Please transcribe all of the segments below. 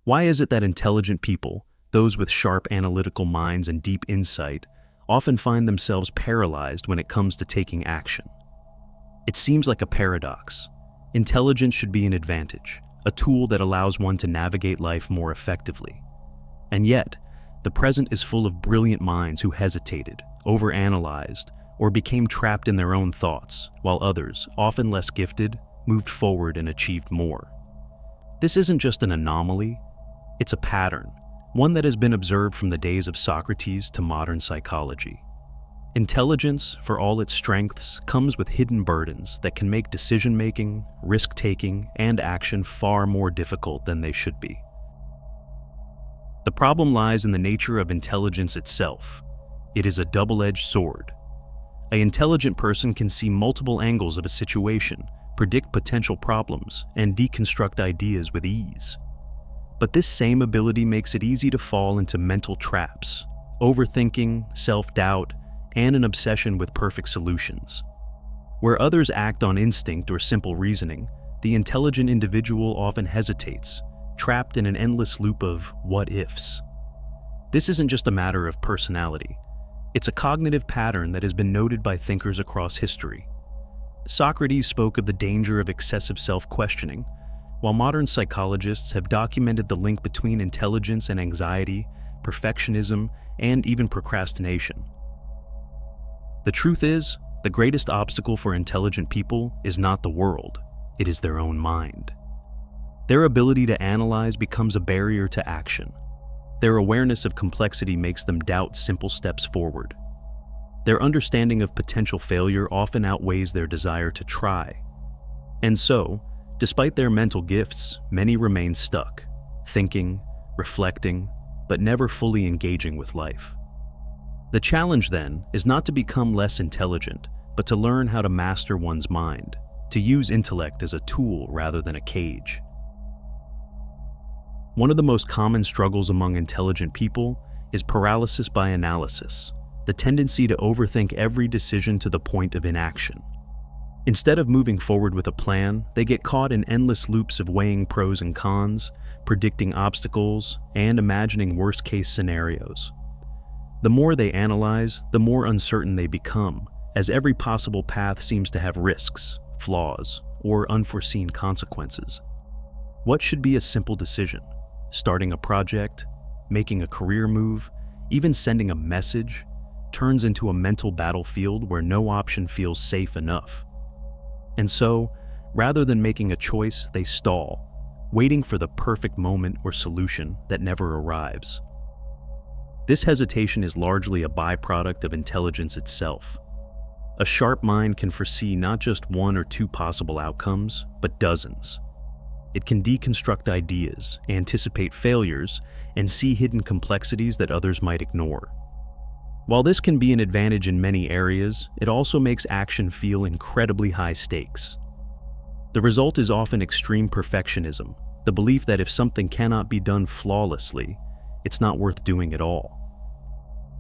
Why is it that intelligent people, those with sharp analytical minds and deep insight, often find themselves paralyzed when it comes to taking action? It seems like a paradox. Intelligence should be an advantage, a tool that allows one to navigate life more effectively. And yet, the present is full of brilliant minds who hesitated, overanalyzed, or became trapped in their own thoughts, while others, often less gifted, moved forward and achieved more. This isn't just an anomaly, it's a pattern, one that has been observed from the days of Socrates to modern psychology. Intelligence, for all its strengths, comes with hidden burdens that can make decision-making, risk-taking, and action far more difficult than they should be. The problem lies in the nature of intelligence itself. It is a double-edged sword. An intelligent person can see multiple angles of a situation, predict potential problems, and deconstruct ideas with ease. But this same ability makes it easy to fall into mental traps, overthinking, self-doubt, and an obsession with perfect solutions. Where others act on instinct or simple reasoning, the intelligent individual often hesitates, trapped in an endless loop of what-ifs. This isn't just a matter of personality. It's a cognitive pattern that has been noted by thinkers across history. Socrates spoke of the danger of excessive self-questioning, while modern psychologists have documented the link between intelligence and anxiety, perfectionism, and even procrastination. The truth is, the greatest obstacle for intelligent people is not the world, it is their own mind. Their ability to analyze becomes a barrier to action. Their awareness of complexity makes them doubt simple steps forward. Their understanding of potential failure often outweighs their desire to try. And so, despite their mental gifts, many remain stuck, thinking, reflecting, but never fully engaging with life. The challenge, then, is not to become less intelligent, but to learn how to master one's mind, to use intellect as a tool rather than a cage. One of the most common struggles among intelligent people is paralysis by analysis, the tendency to overthink every decision to the point of inaction. Instead of moving forward with a plan, they get caught in endless loops of weighing pros and cons, predicting obstacles, and imagining worst-case scenarios. The more they analyze, the more uncertain they become, as every possible path seems to have risks, flaws, or unforeseen consequences. What should be a simple decision? Starting a project, making a career move, even sending a message, turns into a mental battlefield where no option feels safe enough. And so, rather than making a choice, they stall, waiting for the perfect moment or solution that never arrives. This hesitation is largely a byproduct of intelligence itself. A sharp mind can foresee not just one or two possible outcomes, but dozens. It can deconstruct ideas, anticipate failures, and see hidden complexities that others might ignore. While this can be an advantage in many areas, it also makes action feel incredibly high stakes. The result is often extreme perfectionism, the belief that if something cannot be done flawlessly, it's not worth doing at all.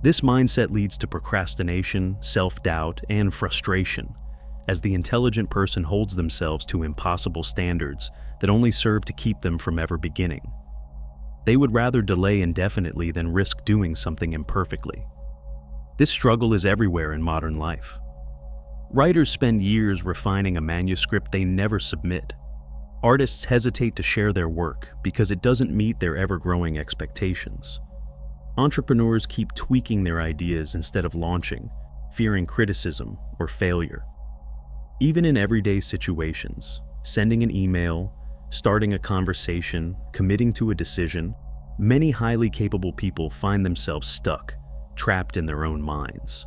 This mindset leads to procrastination, self-doubt, and frustration, as the intelligent person holds themselves to impossible standards that only serve to keep them from ever beginning. They would rather delay indefinitely than risk doing something imperfectly. This struggle is everywhere in modern life. Writers spend years refining a manuscript they never submit. Artists hesitate to share their work because it doesn't meet their ever-growing expectations. Entrepreneurs keep tweaking their ideas instead of launching, fearing criticism or failure. Even in everyday situations, sending an email, starting a conversation, committing to a decision, many highly capable people find themselves stuck, trapped in their own minds.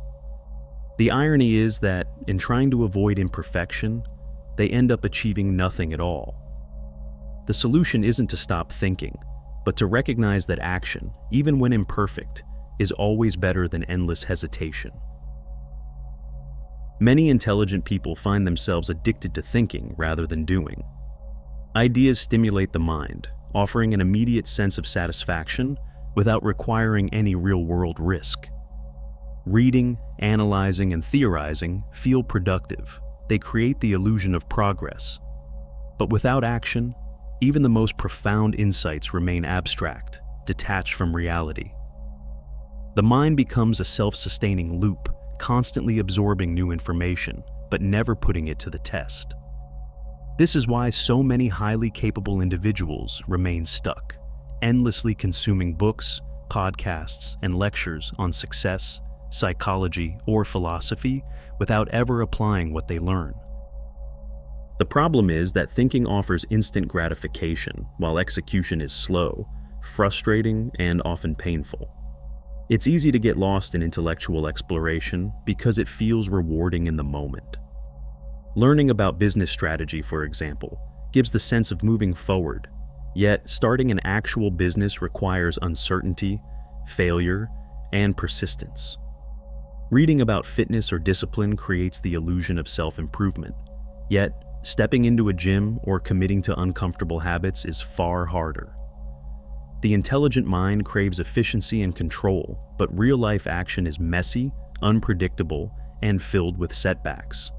The irony is that, in trying to avoid imperfection, they end up achieving nothing at all. The solution isn't to stop thinking, but to recognize that action, even when imperfect, is always better than endless hesitation. Many intelligent people find themselves addicted to thinking rather than doing. Ideas stimulate the mind, offering an immediate sense of satisfaction without requiring any real-world risk. Reading, analyzing, and theorizing feel productive. They create the illusion of progress. But without action, Even the most profound insights remain abstract, detached from reality. The mind becomes a self-sustaining loop, constantly absorbing new information, but never putting it to the test. This is why so many highly capable individuals remain stuck, endlessly consuming books, podcasts, and lectures on success, psychology, or philosophy without ever applying what they learn. The problem is that thinking offers instant gratification, while execution is slow, frustrating, and often painful. It's easy to get lost in intellectual exploration because it feels rewarding in the moment. Learning about business strategy, for example, gives the sense of moving forward, yet starting an actual business requires uncertainty, failure, and persistence. Reading about fitness or discipline creates the illusion of self-improvement, yet stepping into a gym or committing to uncomfortable habits is far harder. The intelligent mind craves efficiency and control, but real-life action is messy, unpredictable, and filled with setbacks.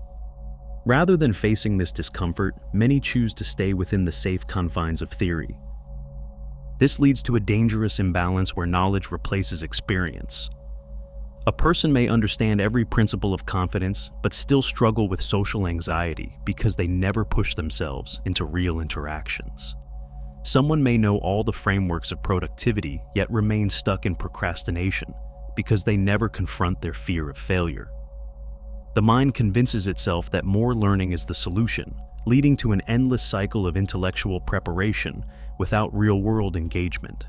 Rather than facing this discomfort, many choose to stay within the safe confines of theory. This leads to a dangerous imbalance where knowledge replaces experience. A person may understand every principle of confidence, but still struggle with social anxiety because they never push themselves into real interactions. Someone may know all the frameworks of productivity, yet remain stuck in procrastination because they never confront their fear of failure. The mind convinces itself that more learning is the solution, leading to an endless cycle of intellectual preparation without real-world engagement.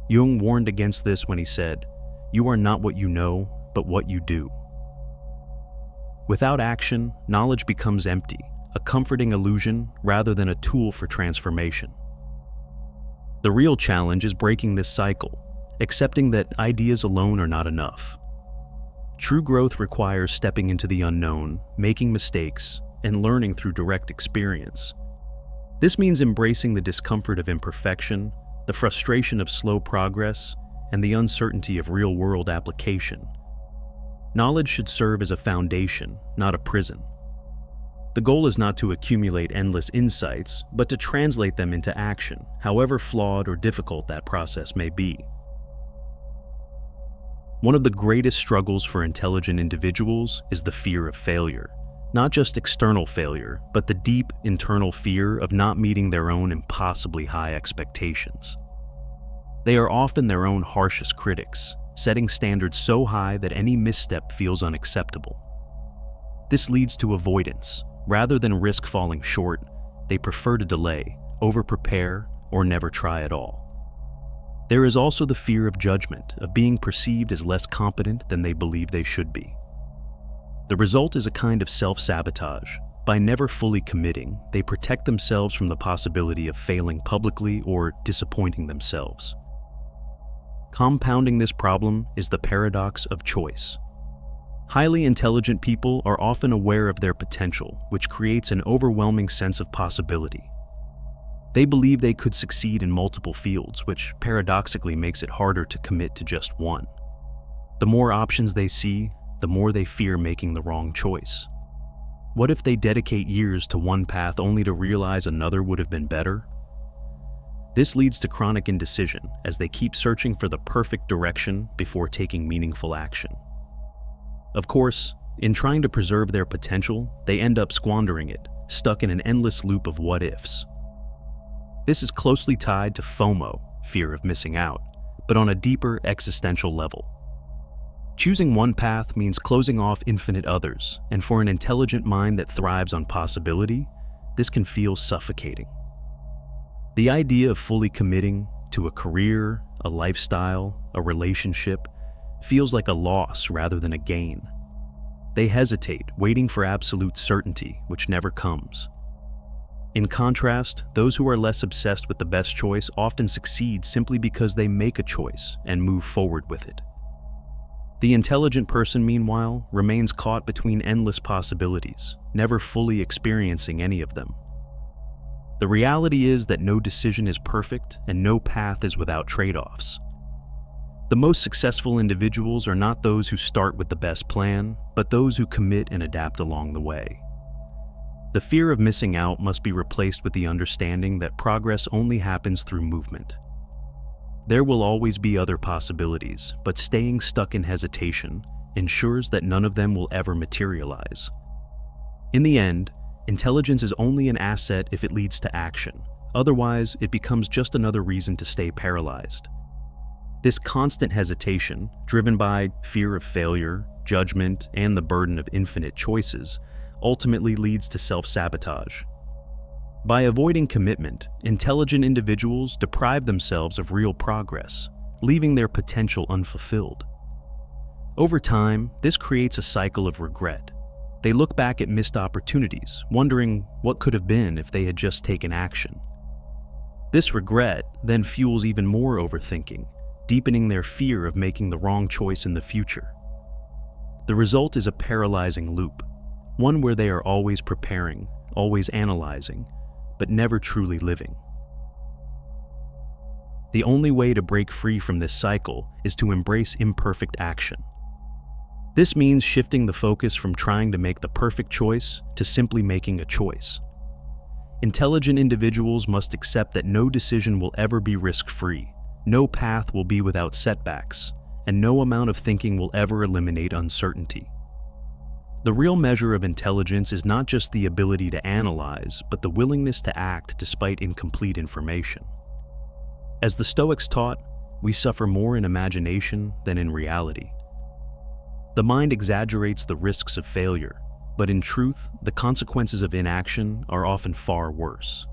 Jung warned against this when he said, "You are not what you know, but what you do." Without action, knowledge becomes empty, a comforting illusion rather than a tool for transformation. The real challenge is breaking this cycle, accepting that ideas alone are not enough. True growth requires stepping into the unknown, making mistakes, and learning through direct experience. This means embracing the discomfort of imperfection, the frustration of slow progress, and the uncertainty of real-world application. Knowledge should serve as a foundation, not a prison. The goal is not to accumulate endless insights, but to translate them into action, however flawed or difficult that process may be. One of the greatest struggles for intelligent individuals is the fear of failure. Not just external failure, but the deep internal fear of not meeting their own impossibly high expectations. They are often their own harshest critics, setting standards so high that any misstep feels unacceptable. This leads to avoidance. Rather than risk falling short, they prefer to delay, over-prepare, or never try at all. There is also the fear of judgment, of being perceived as less competent than they believe they should be. The result is a kind of self-sabotage. By never fully committing, they protect themselves from the possibility of failing publicly or disappointing themselves. Compounding this problem is the paradox of choice. Highly intelligent people are often aware of their potential, which creates an overwhelming sense of possibility. They believe they could succeed in multiple fields, which paradoxically makes it harder to commit to just one. The more options they see, the more they fear making the wrong choice. What if they dedicate years to one path only to realize another would have been better? This leads to chronic indecision as they keep searching for the perfect direction before taking meaningful action. Of course, in trying to preserve their potential, they end up squandering it, stuck in an endless loop of what-ifs. This is closely tied to FOMO, fear of missing out, but on a deeper existential level. Choosing one path means closing off infinite others, and for an intelligent mind that thrives on possibility, this can feel suffocating. The idea of fully committing to a career, a lifestyle, a relationship, feels like a loss rather than a gain. They hesitate, waiting for absolute certainty, which never comes. In contrast, those who are less obsessed with the best choice often succeed simply because they make a choice and move forward with it. The intelligent person, meanwhile, remains caught between endless possibilities, never fully experiencing any of them. The reality is that no decision is perfect and no path is without trade-offs. The most successful individuals are not those who start with the best plan, but those who commit and adapt along the way. The fear of missing out must be replaced with the understanding that progress only happens through movement. There will always be other possibilities, but staying stuck in hesitation ensures that none of them will ever materialize. In the end, intelligence is only an asset if it leads to action. Otherwise, it becomes just another reason to stay paralyzed. This constant hesitation, driven by fear of failure, judgment, and the burden of infinite choices, ultimately leads to self-sabotage. By avoiding commitment, intelligent individuals deprive themselves of real progress, leaving their potential unfulfilled. Over time, this creates a cycle of regret. They look back at missed opportunities, wondering what could have been if they had just taken action. This regret then fuels even more overthinking, deepening their fear of making the wrong choice in the future. The result is a paralyzing loop, one where they are always preparing, always analyzing, but never truly living. The only way to break free from this cycle is to embrace imperfect action. This means shifting the focus from trying to make the perfect choice to simply making a choice. Intelligent individuals must accept that no decision will ever be risk-free, no path will be without setbacks, and no amount of thinking will ever eliminate uncertainty. The real measure of intelligence is not just the ability to analyze, but the willingness to act despite incomplete information. As the Stoics taught, we suffer more in imagination than in reality. The mind exaggerates the risks of failure, but in truth, the consequences of inaction are often far worse.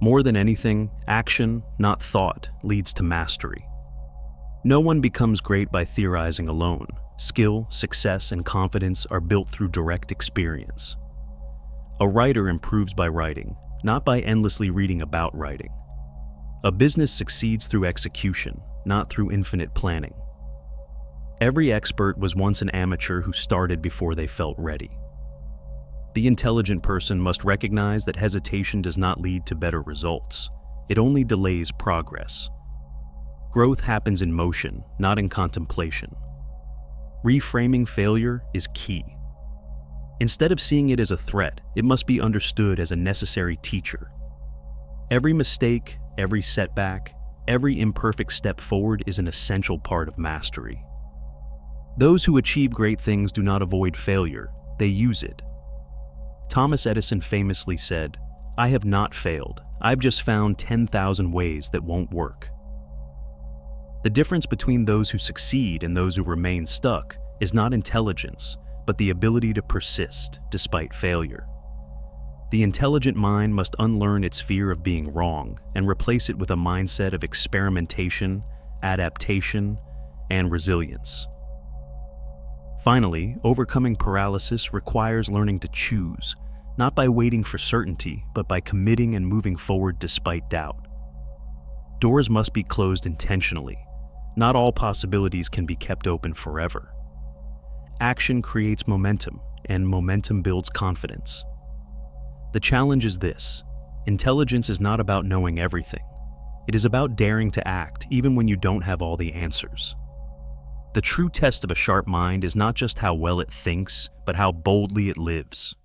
More than anything, action, not thought, leads to mastery. No one becomes great by theorizing alone. Skill, success, and confidence are built through direct experience. A writer improves by writing, not by endlessly reading about writing. A business succeeds through execution, not through infinite planning. Every expert was once an amateur who started before they felt ready. The intelligent person must recognize that hesitation does not lead to better results. It only delays progress. Growth happens in motion, not in contemplation. Reframing failure is key. Instead of seeing it as a threat, it must be understood as a necessary teacher. Every mistake, every setback, every imperfect step forward is an essential part of mastery. Those who achieve great things do not avoid failure, they use it. Thomas Edison famously said, "I have not failed, I've just found 10,000 ways that won't work." The difference between those who succeed and those who remain stuck is not intelligence, but the ability to persist despite failure. The intelligent mind must unlearn its fear of being wrong and replace it with a mindset of experimentation, adaptation, and resilience. Finally, overcoming paralysis requires learning to choose, not by waiting for certainty, but by committing and moving forward despite doubt. Doors must be closed intentionally. Not all possibilities can be kept open forever. Action creates momentum, and momentum builds confidence. The challenge is this: intelligence is not about knowing everything. It is about daring to act even when you don't have all the answers. The true test of a sharp mind is not just how well it thinks, but how boldly it lives.